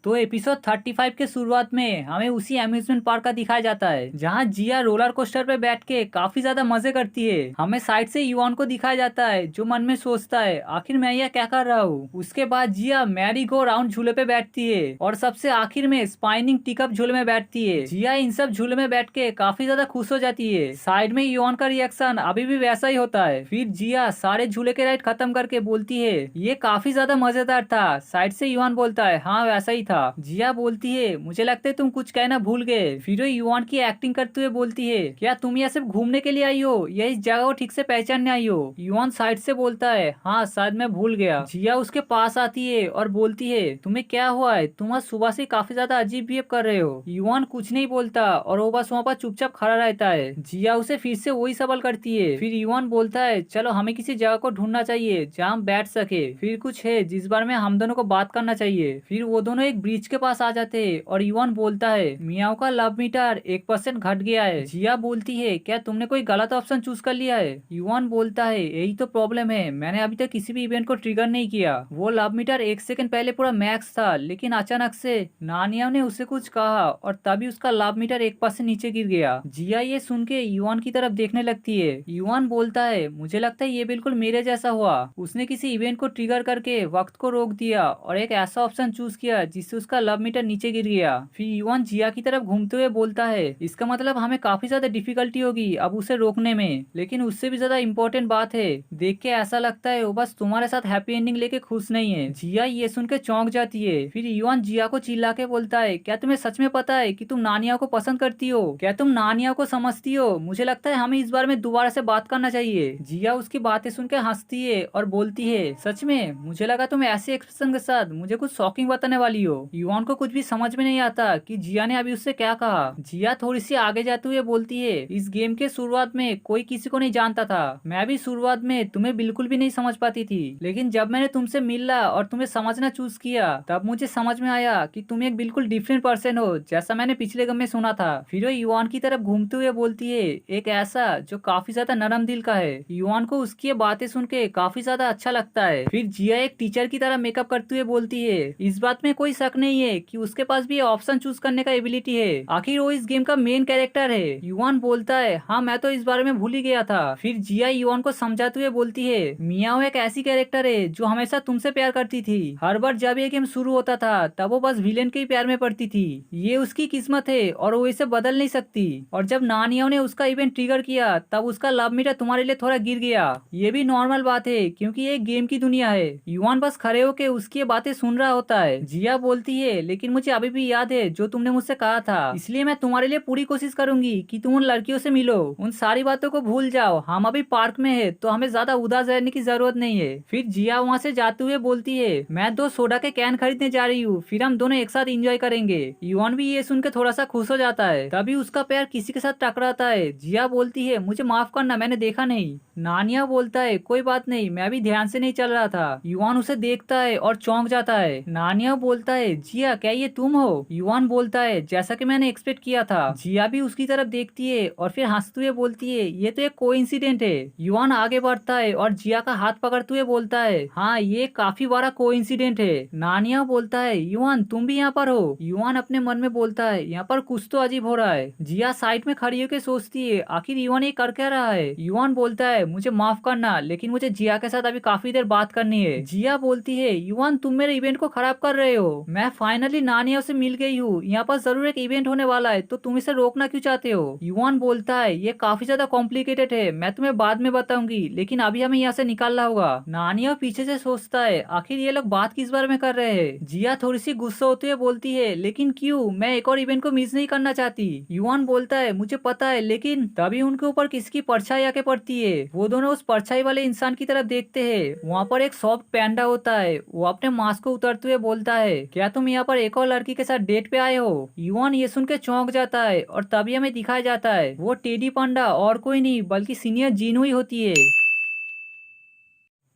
तो एपिसोड 35 के शुरुआत में हमें उसी अम्यूजमेंट पार्क का दिखाया जाता है जहाँ जिया रोलर कोस्टर पे बैठ के काफी ज्यादा मजे करती है। हमें साइड से युआन को दिखाया जाता है जो मन में सोचता है आखिर मैं यह क्या कर रहा हूँ। उसके बाद जिया मैरी गो राउंड झूले पे बैठती है और सबसे आखिर में स्पाइनिंग टिकअप झूले में बैठती है। जिया इन सब झूले में बैठ के काफी ज्यादा खुश हो जाती है। साइड में युआन का रिएक्शन अभी भी वैसा ही होता है। फिर जिया सारे झूले के राइड खत्म करके बोलती है ये काफी ज्यादा मजेदार था। साइड से युआन बोलता है हाँ वैसा ही था। जिया बोलती है मुझे लगता है तुम कुछ कहना भूल गए। फिर वो युआन की एक्टिंग करते हुए बोलती है क्या तुम यहाँ सिर्फ घूमने के लिए आई हो या इस जगह को ठीक से पहचानने आई हो। युआन साइड से बोलता है हाँ शायद मैं भूल गया। जिया उसके पास आती है और बोलती है तुम्हें क्या हुआ है, तुम आज सुबह से काफी ज्यादा अजीब बिहेव कर रहे हो। युआन कुछ नहीं बोलता और वो बस वहाँ पर चुपचाप खड़ा रहता है। जिया उसे फिर से वही सवाल करती है। फिर युआन बोलता है चलो हमें किसी जगह को ढूंढना चाहिए जहाँ हम बैठ सके, फिर कुछ है जिस बारे में हम दोनों को बात करना चाहिए। फिर वो दोनों एक ब्रिज के पास आ जाते हैं और युआन बोलता है मियाओ का लव मीटर 1% घट गया है। जिया बोलती है क्या तुमने कोई गलत ऑप्शन चूज कर लिया है। युआन बोलता है यही तो प्रॉब्लम है, मैंने अभी तक किसी भी इवेंट को ट्रिगर नहीं किया। वो लव मीटर 1 सेकंड पहले पूरा मैक्स था लेकिन अचानक से नानिया ने उसे कुछ कहा और तभी उसका लव मीटर 1% नीचे गिर गया। जिया ये सुन के युआन की तरफ देखने लगती है। युआन बोलता है मुझे लगता है ये बिल्कुल मेरे जैसा हुआ, उसने किसी इवेंट को ट्रिगर करके वक्त को रोक दिया और एक ऐसा ऑप्शन चूज किया जिससे उसका लव मीटर नीचे गिर गया। फिर युआन जिया की तरफ घूमते हुए बोलता है इसका मतलब हमें काफी ज्यादा डिफिकल्टी होगी अब उसे रोकने में, लेकिन उससे भी ज्यादा इम्पोर्टेंट बात है देख के ऐसा लगता है वो बस तुम्हारे साथ हैप्पी एंडिंग लेके खुश नहीं है। जिया ये सुन के चौंक जाती है। फिर युआन जिया को चिल्ला के बोलता है क्या तुम्हें सच में पता है कि तुम नानिया को पसंद करती हो, क्या तुम नानिया को समझती हो, मुझे लगता है हमें इस बारे में दोबारा से बात करना चाहिए। जिया उसकी बातें सुन के हंसती है और बोलती है सच में, मुझे लगा तुम ऐसे एक्सप्रेशन के साथ मुझे कुछ शॉकिंग बताने वाली हो। युआन को कुछ भी समझ में नहीं आता कि जिया ने अभी उससे क्या कहा। जिया थोड़ी सी आगे जाते हुए बोलती है इस गेम के शुरुआत में कोई किसी को नहीं जानता था, मैं भी शुरुआत में तुम्हें बिल्कुल भी नहीं समझ पाती थी, लेकिन जब मैंने तुमसे मिला और तुम्हें समझना चूज किया तब मुझे समझ में आया कि तुम एक बिल्कुल डिफरेंट पर्सन हो जैसा मैंने पिछले गेम में सुना था। फिर वो युआन की तरफ घूमते हुए बोलती है एक ऐसा जो काफी ज्यादा नरम दिल का है। युआन को उसकी ये बातें सुन के काफी ज्यादा अच्छा लगता है। फिर जिया एक टीचर की तरह मेकअप करते हुए बोलती है इस बात में कोई शक नहीं है कि उसके पास भी ऑप्शन चूज करने का एबिलिटी है, आखिर वो इस गेम का मेन कैरेक्टर है। युआन बोलता है हाँ मैं तो इस बारे में भूल ही गया था। फिर जिया युआन को समझाते हुए बोलती है मियाओ एक ऐसी कैरेक्टर है जो हमेशा तुमसे प्यार करती थी, हर बार जब ये गेम शुरू होता था तब वो बस विलेन के ही प्यार में पड़ती थी, ये उसकी किस्मत है और वो इसे बदल नहीं सकती। और जब नानिया ने उसका इवेंट ट्रिगर किया तब उसका लव मीटर तुम्हारे लिए थोड़ा गिर गया, ये भी नॉर्मल बात है क्योंकि ये गेम की दुनिया है। युआन बस खड़े होके उसकी बातें सुन रहा होता है। जिया बोलती है लेकिन मुझे अभी भी याद है जो तुमने मुझसे कहा था, इसलिए मैं तुम्हारे लिए पूरी कोशिश करूंगी कि तुम उन लड़कियों से मिलो, उन सारी बातों को भूल जाओ, हम अभी पार्क में है तो हमें ज्यादा उदास रहने की जरूरत नहीं है। फिर जिया वहाँ से जाते हुए बोलती है मैं 2 सोडा के कैन खरीदने जा रही हूँ, फिर हम दोनों एक साथ एंजॉय करेंगे। युआन भी ये सुन के थोड़ा सा खुश हो जाता है। तभी उसका पैर किसी के साथ टकराता है। जिया बोलती है मुझे माफ करना मैंने देखा नहीं। नानिया बोलता है कोई बात नहीं, मैं भी ध्यान से नहीं चल रहा था। युआन उसे देखता है और चौंक जाता है। नानिया बोलता है जिया क्या ये तुम हो। युआन बोलता है जैसा कि मैंने एक्सपेक्ट किया था। जिया भी उसकी तरफ देखती है और फिर हंसते हुए बोलती है ये तो एक कोइंसिडेंट है। युआन आगे बढ़ता है और जिया का हाथ पकड़ते हुए बोलता है हाँ ये काफी बड़ा कोइंसिडेंट है। नानिया बोलता है युआन तुम भी यहाँ पर हो। युआन अपने मन में बोलता है यहाँ पर कुछ तो अजीब हो रहा है। जिया साइड में खड़ी होकर सोचती है आखिर युआन ये कर क्या रहा है। युआन बोलता है मुझे माफ करना लेकिन मुझे जिया के साथ अभी काफी देर बात करनी है। जिया बोलती है युआन तुम मेरे इवेंट को खराब कर रहे हो, मैं फाइनली नानिया से मिल गई हूँ, यहाँ पर जरूर एक इवेंट होने वाला है तो तुम इसे रोकना क्यों चाहते हो। युआन बोलता है ये काफी ज्यादा कॉम्प्लिकेटेड है, मैं तुम्हें बाद में बताऊंगी लेकिन अभी हमें यहाँ से निकालना होगा। नानिया पीछे से सोचता है आखिर ये लोग बात किस बारे में कर रहे हैं। जिया थोड़ी सी गुस्सा होते हुए बोलती है लेकिन क्यों, मैं एक और इवेंट को मिस नहीं करना चाहती। युआन बोलता है मुझे पता है, लेकिन तभी उनके ऊपर किसकी परछाई आके पड़ती है। वो दोनों उस परछाई वाले इंसान की तरफ देखते हैं। वहाँ पर एक सॉफ्ट पैंडा होता है, वो अपने मास्क को उतरते हुए बोलता है क्या तुम यहाँ पर एक और लड़की के साथ डेट पे आए हो। युआन ये सुन के चौंक जाता है और तभी हमें दिखाया जाता है वो टेडी पांडा और कोई नहीं बल्कि सीनियर जीनू ही होती है।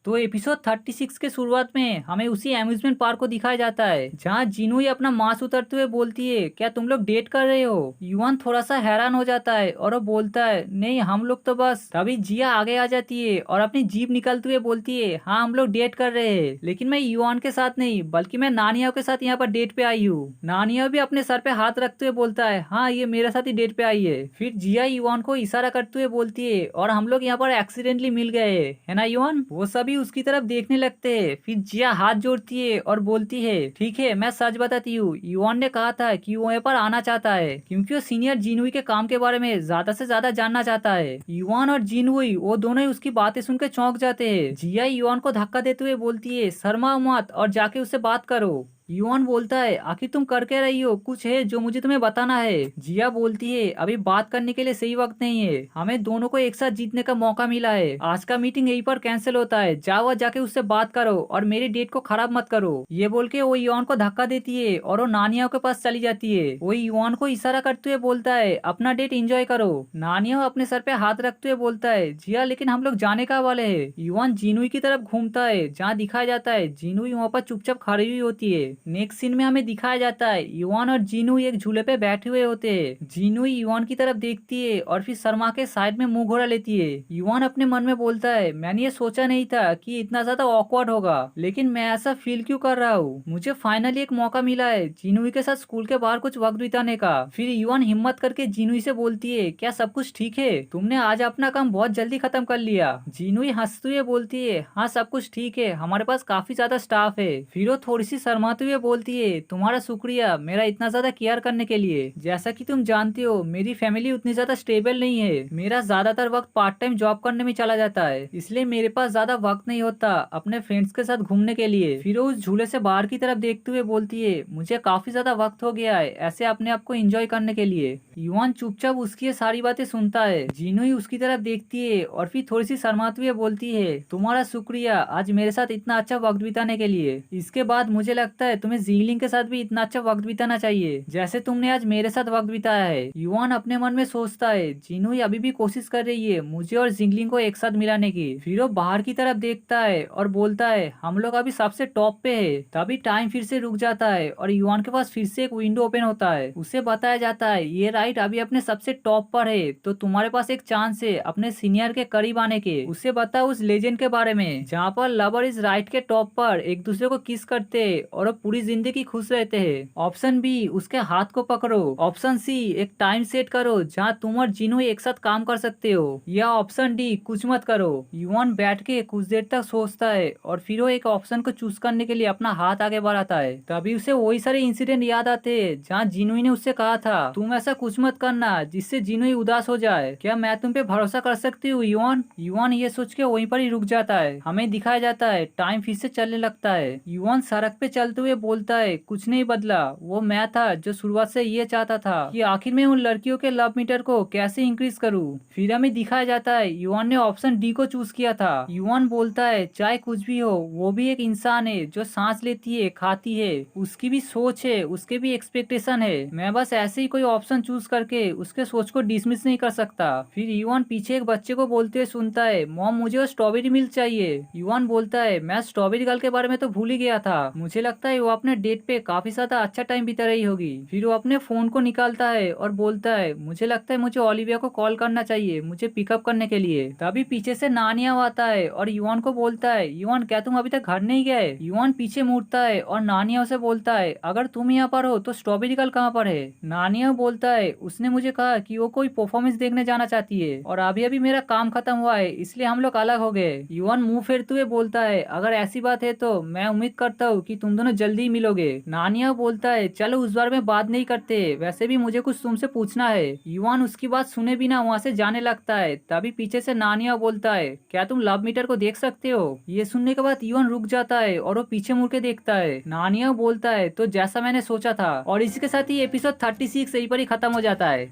तो एपिसोड 36 के शुरुआत में हमें उसी अम्यूजमेंट पार्क को दिखाया जाता है जहाँ जिनोई अपना मांस उतरते हुए बोलती है, क्या तुम लोग डेट कर रहे हो? युआन थोड़ा सा हैरान हो जाता है और वो बोलता है, नहीं हम लोग तो बस। तभी जिया आगे आ जाती है और अपनी जीभ निकलते हुए बोलती है, हाँ हम लोग डेट कर रहे हैं, लेकिन मैं युआन के साथ नहीं बल्कि मैं नानिया के साथ यहाँ पर डेट पे आई हूँ। नानिया भी अपने सर पे हाथ रखते हुए बोलता है, हाँ ये मेरे साथ ही डेट पे आई है। फिर जिया युआन को इशारा करते हुए बोलती है, और हम लोग यहाँ पर एक्सीडेंटली मिल गए है ना युआन? वो सभी उसकी तरफ देखने लगते हैं। फिर जिया हाथ जोड़ती है और बोलती है, ठीक है मैं सच बताती हूँ, युआन ने कहा था कि वो यहाँ पर आना चाहता है क्योंकि वो सीनियर जिनुई के काम के बारे में ज्यादा से ज्यादा जानना चाहता है। युआन और जिनुई वो दोनों ही उसकी बातें सुनकर चौंक जाते हैं। जिया युआन को धक्का देते हुए बोलती है, शर्मा मत और जाके उससे बात करो। युआन बोलता है, आखिर तुम कर क्या रही हो, कुछ है जो मुझे तुम्हें बताना है? जिया बोलती है, अभी बात करने के लिए सही वक्त नहीं है, हमें दोनों को एक साथ जीतने का मौका मिला है, आज का मीटिंग यहीं पर कैंसिल होता है, जाओ और जाके उससे बात करो और मेरी डेट को खराब मत करो। ये बोल के वो युआन को धक्का देती है और वो नानिया के पास चली जाती है। वो युआन को इशारा करते हुए बोलता है, अपना डेट एंजॉय करो। नानिया अपने सर पे हाथ रखते हुए बोलता है, जिया लेकिन हम लोग जाने का वाले है। युआन जिनुई की तरफ घूमता है जहाँ दिखाया जाता है जिनुई वहाँ पर चुपचाप खड़ी हुई होती है। नेक्स्ट सीन में हमें दिखाया जाता है युआन और जिनुई एक झूले पे बैठे हुए होते हैं। जिनुई युआन की तरफ देखती है और फिर शर्मा के साइड में मुंह घोरा लेती है। युआन अपने मन में बोलता है, मैंने ये सोचा नहीं था कि इतना ज्यादा ऑकवर्ड होगा, लेकिन मैं ऐसा फील क्यों कर रहा हूँ? मुझे फाइनली एक मौका मिला है जिनुई के साथ स्कूल के बाहर कुछ वक्त बिताने का। फिर युआन हिम्मत करके जिनुई से बोलती है, क्या सब कुछ ठीक है? तुमने आज अपना काम बहुत जल्दी खत्म कर लिया। जिनुई हंसते हुए बोलती है, हाँ सब कुछ ठीक है, हमारे पास काफी ज्यादा स्टाफ है। फिर वो थोड़ी सी शर्माते हुए बोलती है, तुम्हारा शुक्रिया मेरा इतना ज्यादा केयर करने के लिए। जैसा कि तुम जानते हो मेरी फैमिली उतनी ज्यादा स्टेबल नहीं है, मेरा ज्यादातर वक्त पार्ट टाइम जॉब करने में चला जाता है, इसलिए मेरे पास ज्यादा वक्त नहीं होता अपने फ्रेंड्स के साथ घूमने के लिए। फिर वो उस झूले से बाहर की तरफ देखते हुए बोलती है, मुझे काफी ज्यादा वक्त हो गया है ऐसे अपने आप को एंजॉय करने के लिए। युआन चुपचाप उसकी ये सारी बातें सुनता है। जिनुई उसकी तरफ देखती है और फिर थोड़ी सी शर्माते हुए बोलती है, तुम्हारा शुक्रिया आज मेरे साथ इतना अच्छा वक्त बिताने के लिए। इसके बाद मुझे लगता है तुम्हें जीलिंग के साथ भी इतना अच्छा वक्त बिताना चाहिए जैसे तुमने आज मेरे साथ वक्त बिताया है। युआन अपने मन में सोचता है, जिनुई अभी भी कोशिश कर रही है मुझे और जिंगलिंग को एक साथ मिलाने की। फिर वो बाहर की तरफ देखता है और बोलता है, हम लोग अभी सबसे टॉप पे है। तभी टाइम फिर से रुक जाता है और युआन के पास फिर से एक विंडो ओपन होता है। उसे बताया जाता है, ये राइट अभी अपने सबसे टॉप पर है, तो तुम्हारे पास एक चांस है अपने सीनियर के करीब आने के। उसे बता उस लेजेंड के बारे में जहाँ पर लवर इज राइट के टॉप पर एक दूसरे को किस करते और वो पूरी जिंदगी खुश रहते हैं। ऑप्शन बी, उसके हाथ को पकड़ो। ऑप्शन सी, एक टाइम सेट करो जहाँ तुम और जिनुई एक साथ काम कर सकते हो। या ऑप्शन डी, कुछ मत करो। युआन बैठ के कुछ देर तक सोचता है और फिर वो एक ऑप्शन को चूज करने के लिए अपना हाथ आगे बढ़ाता है। तभी उसे वही सारे इंसिडेंट याद आते हैं जहाँ जिनुई ने उससे कहा था, तुम ऐसा कुछ मत करना जिससे जिनुई उदास हो जाए, क्या मैं तुम पे भरोसा कर सकती हूँ युआन? युआन ये सोच के वहीं पर ही रुक जाता है। हमें दिखाया जाता है टाइम फिर से चलने लगता है। युआन सड़क पे चलते हुए बोलता है, कुछ नहीं बदला, वो मैं था जो शुरुआत से ये चाहता था कि आखिर में उन लड़कियों के लव मीटर को कैसे इंक्रीज करूं। फिर हमें दिखाया जाता है युआन ने ऑप्शन डी को चूज किया था। युआन बोलता है, चाहे कुछ भी हो वो भी एक इंसान है जो सांस लेती है, खाती है, उसकी भी सोच है, उसके भी एक्सपेक्टेशन है, मैं बस ऐसे ही कोई ऑप्शन चूज करके उसके सोच को डिसमिस नहीं कर सकता। फिर युआन पीछे एक बच्चे को बोलते हुए सुनता है, मॉम मुझे वो स्ट्रॉबेरी मिल्क चाहिए। युआन बोलता है, मैं स्ट्रॉबेरी गर्ल के बारे में तो भूल ही गया था, मुझे लगता है वो अपने डेट पे काफी ज्यादा अच्छा टाइम बिता रही होगी। फिर वो अपने फोन को निकालता है और बोलता है, मुझे लगता है मुझे ओलिविया को कॉल करना चाहिए मुझे पिकअप करने के लिए। तभी पीछे से नानिया आता है और युआन को बोलता है, युआन क्या तुम अभी तक घर नहीं गए? युआन पीछे मुड़ता है और नानिया उसे बोलता है, अगर तुम यहाँ पर हो तो स्ट्रॉबेरी गर्ल कहाँ पर है? नानिया बोलता है, उसने मुझे कहा कि वो कोई परफॉर्मेंस देखने जाना चाहती है और अभी अभी मेरा काम खत्म हुआ है इसलिए हम लोग अलग हो गए। युआन मुंह फेरते हुए बोलता है, अगर ऐसी बात है तो मैं उम्मीद करता हूँ कि तुम दोनों जल्दी ही मिलोगे। नानिया बोलता है, चलो उस बारे में बात नहीं करते, वैसे भी मुझे कुछ तुमसे पूछना है। युआन उसकी बात सुने बिना वहाँ से जाने लगता है। तभी पीछे से नानिया बोलता है, क्या तुम लव मीटर को देख सकते हो? ये सुनने के बाद युआन रुक जाता है और वो पीछे मुड़ के देखता है। नानिया बोलता है, तो जैसा मैंने सोचा था। और इसी के साथ ही एपिसोड 36 यहीं पर ही खत्म हो जाता है।